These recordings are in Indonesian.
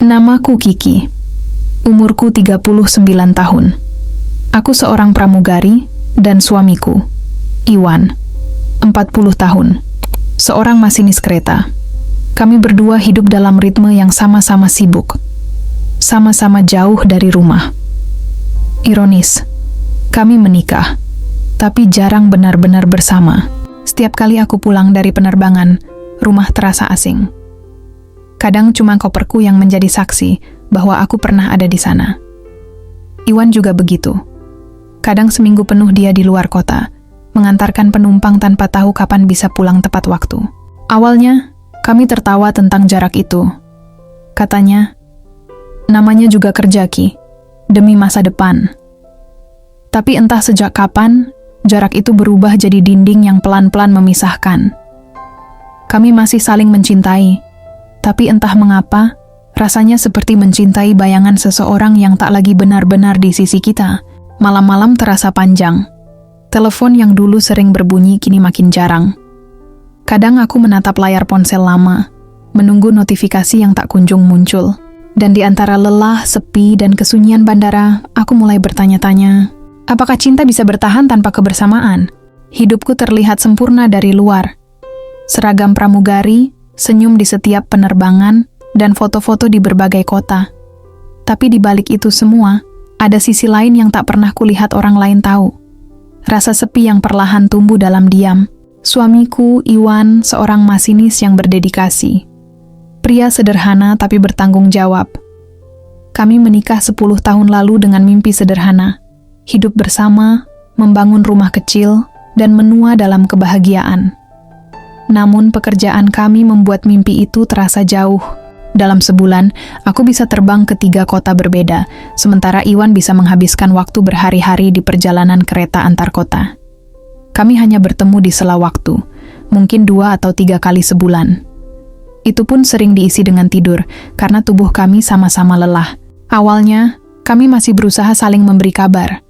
Namaku Kiki. Umurku 39 tahun. Aku seorang pramugari dan suamiku, Iwan, 40 tahun. Seorang masinis kereta. Kami berdua hidup dalam ritme yang sama-sama sibuk. Sama-sama jauh dari rumah. Ironis, kami menikah, tapi jarang benar-benar bersama. Setiap kali aku pulang dari penerbangan, rumah terasa asing. Kadang cuma koperku yang menjadi saksi bahwa aku pernah ada di sana. Iwan juga begitu. Kadang seminggu penuh dia di luar kota, mengantarkan penumpang tanpa tahu kapan bisa pulang tepat waktu. Awalnya, kami tertawa tentang jarak itu. Katanya, namanya juga kerja Ki, demi masa depan. Tapi entah sejak kapan, jarak itu berubah jadi dinding yang pelan-pelan memisahkan. Kami masih saling mencintai, tapi entah mengapa, rasanya seperti mencintai bayangan seseorang yang tak lagi benar-benar di sisi kita. Malam-malam terasa panjang. Telepon yang dulu sering berbunyi kini makin jarang. Kadang aku menatap layar ponsel lama, menunggu notifikasi yang tak kunjung muncul. Dan di antara lelah, sepi, dan kesunyian bandara, aku mulai bertanya-tanya, apakah cinta bisa bertahan tanpa kebersamaan? Hidupku terlihat sempurna dari luar. Seragam pramugari, senyum di setiap penerbangan, dan foto-foto di berbagai kota. Tapi di balik itu semua, ada sisi lain yang tak pernah kulihat orang lain tahu. Rasa sepi yang perlahan tumbuh dalam diam. Suamiku, Iwan, seorang masinis yang berdedikasi. Pria sederhana tapi bertanggung jawab. Kami menikah 10 tahun lalu dengan mimpi sederhana. Hidup bersama, membangun rumah kecil, dan menua dalam kebahagiaan. Namun pekerjaan kami membuat mimpi itu terasa jauh. Dalam sebulan, aku bisa terbang ke 3 kota berbeda, sementara Iwan bisa menghabiskan waktu berhari-hari di perjalanan kereta antar kota. Kami hanya bertemu di sela waktu, mungkin 2 atau 3 kali sebulan. Itu pun sering diisi dengan tidur, karena tubuh kami sama-sama lelah. Awalnya, kami masih berusaha saling memberi kabar.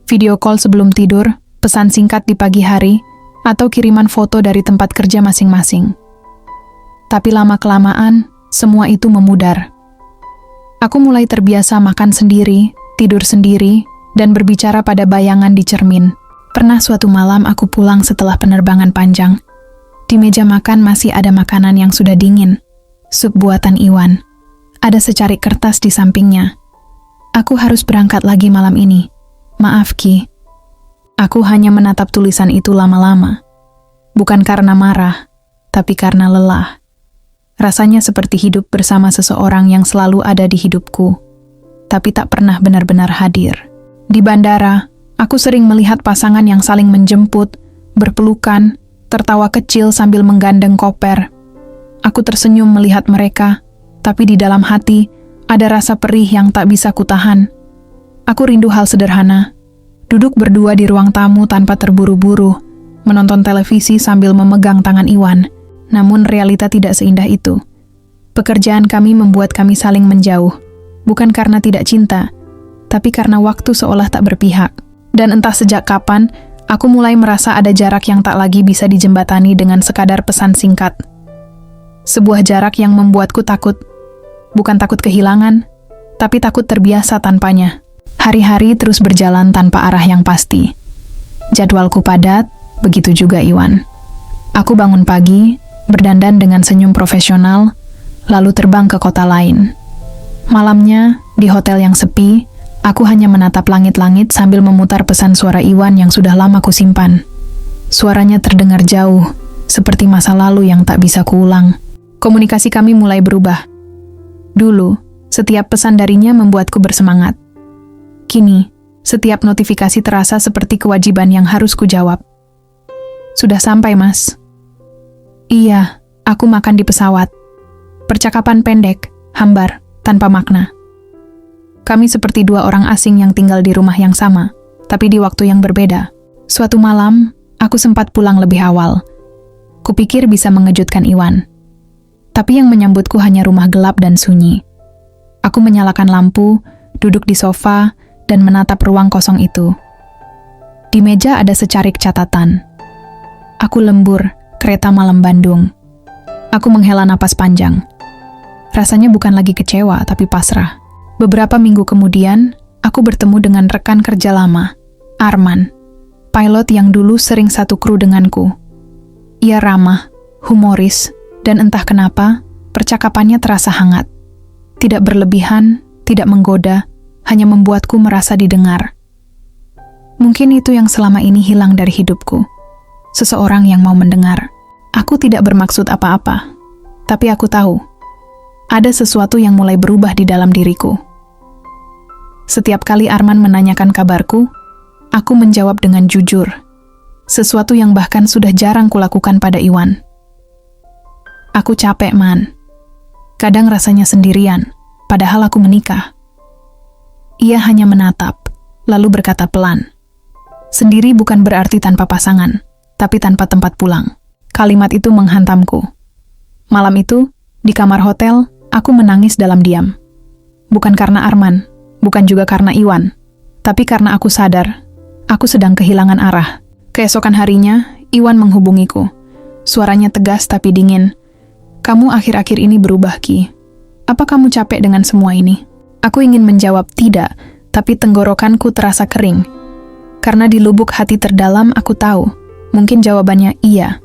Video call sebelum tidur, pesan singkat di pagi hari, atau kiriman foto dari tempat kerja masing-masing. Tapi lama-kelamaan, semua itu memudar. Aku mulai terbiasa makan sendiri, tidur sendiri, dan berbicara pada bayangan di cermin. Pernah suatu malam aku pulang setelah penerbangan panjang. Di meja makan masih ada makanan yang sudah dingin. Sup buatan Iwan. Ada secarik kertas di sampingnya. Aku harus berangkat lagi malam ini. Maaf Ki. Aku hanya menatap tulisan itu lama-lama. Bukan karena marah, tapi karena lelah. Rasanya seperti hidup bersama seseorang yang selalu ada di hidupku, tapi tak pernah benar-benar hadir. Di bandara, aku sering melihat pasangan yang saling menjemput, berpelukan, tertawa kecil sambil menggandeng koper. Aku tersenyum melihat mereka, tapi di dalam hati ada rasa perih yang tak bisa kutahan. Aku rindu hal sederhana, duduk berdua di ruang tamu tanpa terburu-buru, menonton televisi sambil memegang tangan Iwan. Namun realita tidak seindah itu. Pekerjaan kami membuat kami saling menjauh, bukan karena tidak cinta, tapi karena waktu seolah tak berpihak. Dan entah sejak kapan, aku mulai merasa ada jarak yang tak lagi bisa dijembatani dengan sekadar pesan singkat. Sebuah jarak yang membuatku takut. Bukan takut kehilangan, tapi takut terbiasa tanpanya. Hari-hari terus berjalan tanpa arah yang pasti. Jadwalku padat, begitu juga Iwan. Aku bangun pagi, berdandan dengan senyum profesional, lalu terbang ke kota lain. Malamnya, di hotel yang sepi, aku hanya menatap langit-langit sambil memutar pesan suara Iwan yang sudah lama kusimpan. Suaranya terdengar jauh, seperti masa lalu yang tak bisa kuulang. Komunikasi kami mulai berubah. Dulu, setiap pesan darinya membuatku bersemangat. Kini, setiap notifikasi terasa seperti kewajiban yang harus kujawab. Sudah sampai, Mas. Iya, aku makan di pesawat. Percakapan pendek, hambar, tanpa makna. Kami seperti 2 orang asing yang tinggal di rumah yang sama, tapi di waktu yang berbeda. Suatu malam, aku sempat pulang lebih awal. Kupikir bisa mengejutkan Iwan. Tapi yang menyambutku hanya rumah gelap dan sunyi. Aku menyalakan lampu, duduk di sofa, dan menatap ruang kosong itu. Di meja ada secarik catatan. Aku lembur, kereta malam Bandung. Aku menghela napas panjang. Rasanya bukan lagi kecewa, tapi pasrah. Beberapa minggu kemudian, aku bertemu dengan rekan kerja lama, Arman, pilot yang dulu sering satu kru denganku. Ia ramah, humoris, dan entah kenapa, percakapannya terasa hangat. Tidak berlebihan, tidak menggoda, hanya membuatku merasa didengar. Mungkin itu yang selama ini hilang dari hidupku. Seseorang yang mau mendengar. Aku tidak bermaksud apa-apa, tapi aku tahu, ada sesuatu yang mulai berubah di dalam diriku. Setiap kali Arman menanyakan kabarku, aku menjawab dengan jujur. Sesuatu yang bahkan sudah jarang kulakukan pada Iwan. Aku capek, Man. Kadang rasanya sendirian, padahal aku menikah. Ia hanya menatap, lalu berkata pelan. Sendiri bukan berarti tanpa pasangan, tapi tanpa tempat pulang. Kalimat itu menghantamku. Malam itu, di kamar hotel, aku menangis dalam diam. Bukan karena Arman, bukan juga karena Iwan, tapi karena aku sadar, aku sedang kehilangan arah. Keesokan harinya, Iwan menghubungiku. Suaranya tegas tapi dingin. Kamu akhir-akhir ini berubah, Ki. Apa kamu capek dengan semua ini? Aku ingin menjawab tidak, tapi tenggorokanku terasa kering. Karena di lubuk hati terdalam aku tahu, mungkin jawabannya iya.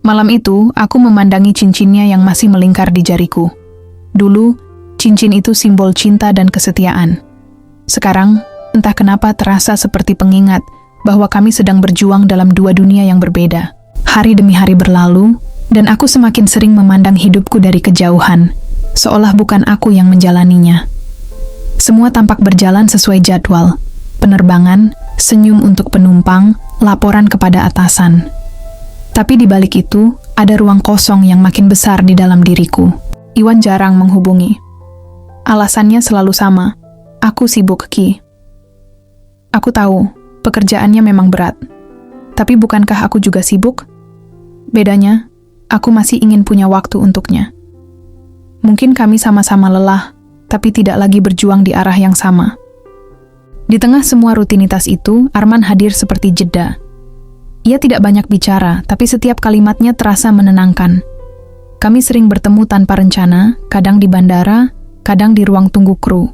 Malam itu, aku memandangi cincinnya yang masih melingkar di jariku. Dulu, cincin itu simbol cinta dan kesetiaan. Sekarang, entah kenapa terasa seperti pengingat bahwa kami sedang berjuang dalam dua dunia yang berbeda. Hari demi hari berlalu, dan aku semakin sering memandang hidupku dari kejauhan, seolah bukan aku yang menjalaninya. Semua tampak berjalan sesuai jadwal. Penerbangan, senyum untuk penumpang, laporan kepada atasan. Tapi di balik itu, ada ruang kosong yang makin besar di dalam diriku. Iwan jarang menghubungi. Alasannya selalu sama. Aku sibuk, Ki. Aku tahu, pekerjaannya memang berat. Tapi bukankah aku juga sibuk? Bedanya, aku masih ingin punya waktu untuknya. Mungkin kami sama-sama lelah, tapi tidak lagi berjuang di arah yang sama. Di tengah semua rutinitas itu, Arman hadir seperti jeda. Ia tidak banyak bicara, tapi setiap kalimatnya terasa menenangkan. Kami sering bertemu tanpa rencana, kadang di bandara, kadang di ruang tunggu kru.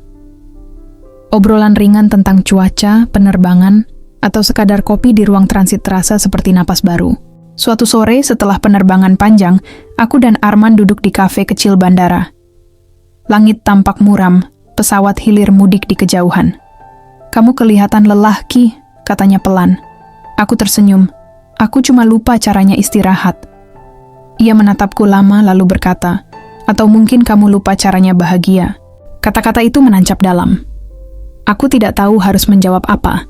Obrolan ringan tentang cuaca, penerbangan, atau sekadar kopi di ruang transit terasa seperti napas baru. Suatu sore setelah penerbangan panjang, aku dan Arman duduk di kafe kecil bandara. Langit tampak muram, pesawat hilir mudik di kejauhan. Kamu kelihatan lelah, Ki, katanya pelan. Aku tersenyum. Aku cuma lupa caranya istirahat. Ia menatapku lama lalu berkata, atau mungkin kamu lupa caranya bahagia. Kata-kata itu menancap dalam. Aku tidak tahu harus menjawab apa,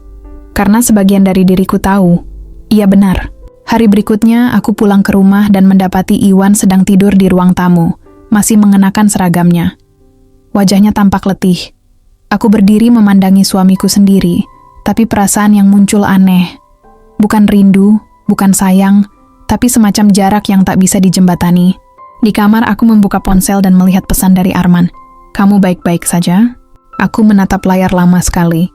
karena sebagian dari diriku tahu, ia benar. Hari berikutnya, aku pulang ke rumah dan mendapati Iwan sedang tidur di ruang tamu, masih mengenakan seragamnya. Wajahnya tampak letih. Aku berdiri memandangi suamiku sendiri, tapi perasaan yang muncul aneh. Bukan rindu, bukan sayang, tapi semacam jarak yang tak bisa dijembatani. Di kamar aku membuka ponsel dan melihat pesan dari Arman. Kamu baik-baik saja? Aku menatap layar lama sekali.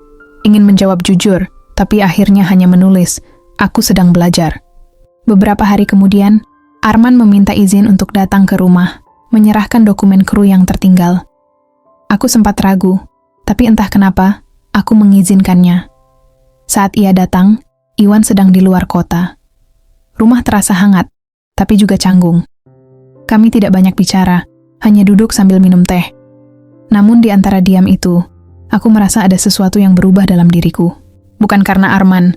Ingin menjawab jujur, tapi akhirnya hanya menulis, aku sedang belajar. Beberapa hari kemudian, Arman meminta izin untuk datang ke rumah, menyerahkan dokumen kru yang tertinggal. Aku sempat ragu, tapi entah kenapa, aku mengizinkannya. Saat ia datang, Iwan sedang di luar kota. Rumah terasa hangat, tapi juga canggung. Kami tidak banyak bicara, hanya duduk sambil minum teh. Namun di antara diam itu, aku merasa ada sesuatu yang berubah dalam diriku. Bukan karena Arman,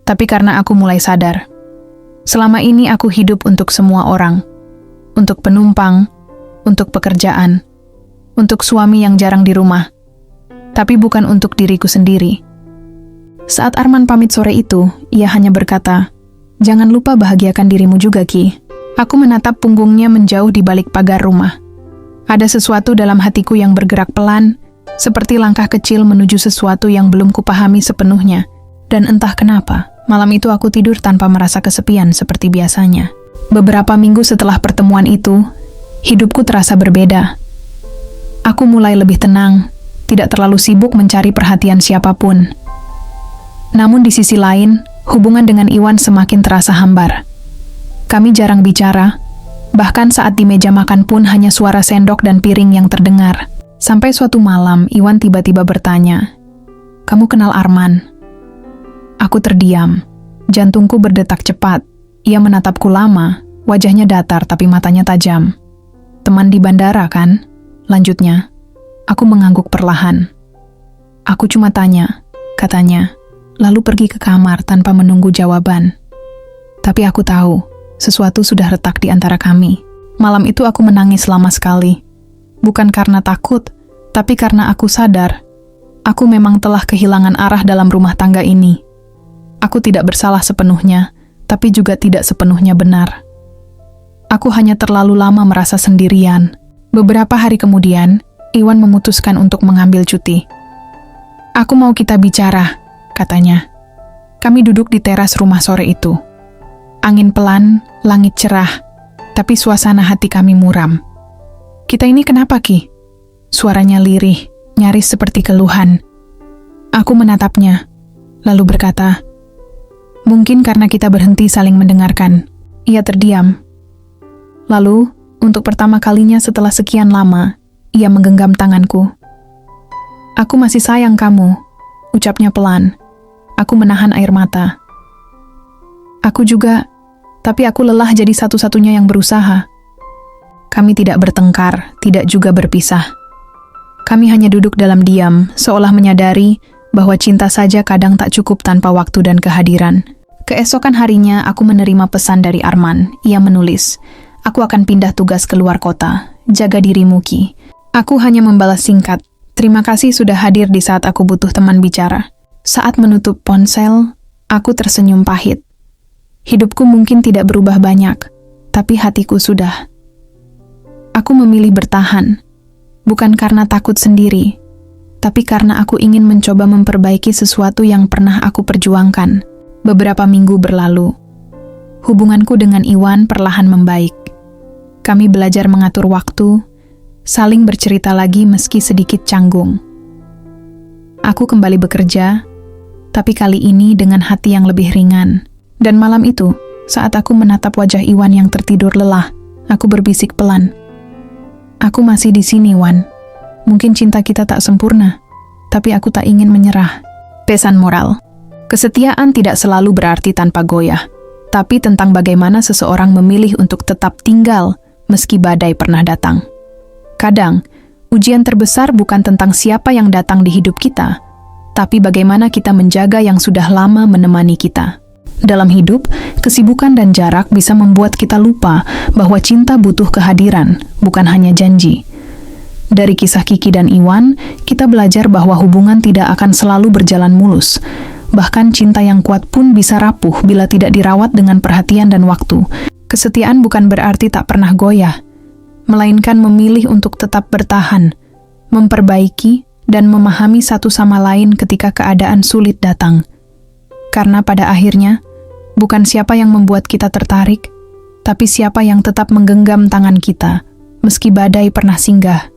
tapi karena aku mulai sadar. Selama ini aku hidup untuk semua orang. Untuk penumpang, untuk pekerjaan, untuk suami yang jarang di rumah. Tapi bukan untuk diriku sendiri. Saat Arman pamit sore itu, ia hanya berkata, jangan lupa bahagiakan dirimu juga, Ki. Aku menatap punggungnya menjauh di balik pagar rumah. Ada sesuatu dalam hatiku yang bergerak pelan, seperti langkah kecil menuju sesuatu yang belum kupahami sepenuhnya. Dan entah kenapa, malam itu aku tidur tanpa merasa kesepian seperti biasanya. Beberapa minggu setelah pertemuan itu, hidupku terasa berbeda. Aku mulai lebih tenang, tidak terlalu sibuk mencari perhatian siapapun. Namun di sisi lain, hubungan dengan Iwan semakin terasa hambar. Kami jarang bicara, Bahkan saat di meja makan pun hanya suara sendok dan piring yang terdengar. Sampai suatu malam, Iwan tiba-tiba bertanya, "Kamu kenal Arman?" Aku terdiam. Jantungku berdetak cepat. Ia menatapku lama, wajahnya datar tapi matanya tajam. "Teman di bandara, kan?" Lanjutnya. Aku mengangguk perlahan. "Aku cuma tanya," katanya, lalu pergi ke kamar tanpa menunggu jawaban. Tapi aku tahu, sesuatu sudah retak di antara kami. Malam itu aku menangis lama sekali. Bukan karena takut, tapi karena aku sadar, aku memang telah kehilangan arah dalam rumah tangga ini. Aku tidak bersalah sepenuhnya, tapi juga tidak sepenuhnya benar. Aku hanya terlalu lama merasa sendirian. Beberapa hari kemudian, Iwan memutuskan untuk mengambil cuti. "Aku mau kita bicara," katanya. Kami duduk di teras rumah sore itu. Angin pelan, langit cerah, tapi suasana hati kami muram. "Kita ini kenapa, Ki?" Suaranya lirih, nyaris seperti keluhan. Aku menatapnya, lalu berkata, "Mungkin karena kita berhenti saling mendengarkan." Ia terdiam. Lalu, untuk pertama kalinya setelah sekian lama, ia menggenggam tanganku. "Aku masih sayang kamu," ucapnya pelan. Aku menahan air mata. "Aku juga, tapi aku lelah jadi satu-satunya yang berusaha." Kami tidak bertengkar, tidak juga berpisah. Kami hanya duduk dalam diam, seolah menyadari bahwa cinta saja kadang tak cukup tanpa waktu dan kehadiran. Keesokan harinya, aku menerima pesan dari Arman. Ia menulis, "Aku akan pindah tugas ke luar kota. Jaga dirimu, Ki." Aku hanya membalas singkat, "Terima kasih sudah hadir di saat aku butuh teman bicara." Saat menutup ponsel, aku tersenyum pahit. Hidupku mungkin tidak berubah banyak, tapi hatiku sudah. Aku memilih bertahan, bukan karena takut sendiri, tapi karena aku ingin mencoba memperbaiki sesuatu yang pernah aku perjuangkan. Beberapa minggu berlalu. Hubunganku dengan Iwan perlahan membaik. Kami belajar mengatur waktu, saling bercerita lagi meski sedikit canggung. Aku kembali bekerja, tapi kali ini dengan hati yang lebih ringan. Dan malam itu, saat aku menatap wajah Iwan yang tertidur lelah, aku berbisik pelan. "Aku masih di sini, Wan. Mungkin cinta kita tak sempurna, tapi aku tak ingin menyerah." Pesan moral. Kesetiaan tidak selalu berarti tanpa goyah, tapi tentang bagaimana seseorang memilih untuk tetap tinggal meski badai pernah datang. Kadang, ujian terbesar bukan tentang siapa yang datang di hidup kita, tapi bagaimana kita menjaga yang sudah lama menemani kita. Dalam hidup, kesibukan dan jarak bisa membuat kita lupa bahwa cinta butuh kehadiran, bukan hanya janji. Dari kisah Kiki dan Iwan, kita belajar bahwa hubungan tidak akan selalu berjalan mulus. Bahkan cinta yang kuat pun bisa rapuh bila tidak dirawat dengan perhatian dan waktu. Kesetiaan bukan berarti tak pernah goyah, melainkan memilih untuk tetap bertahan, memperbaiki, dan memahami satu sama lain ketika keadaan sulit datang. Karena pada akhirnya, bukan siapa yang membuat kita tertarik, tapi siapa yang tetap menggenggam tangan kita, meski badai pernah singgah.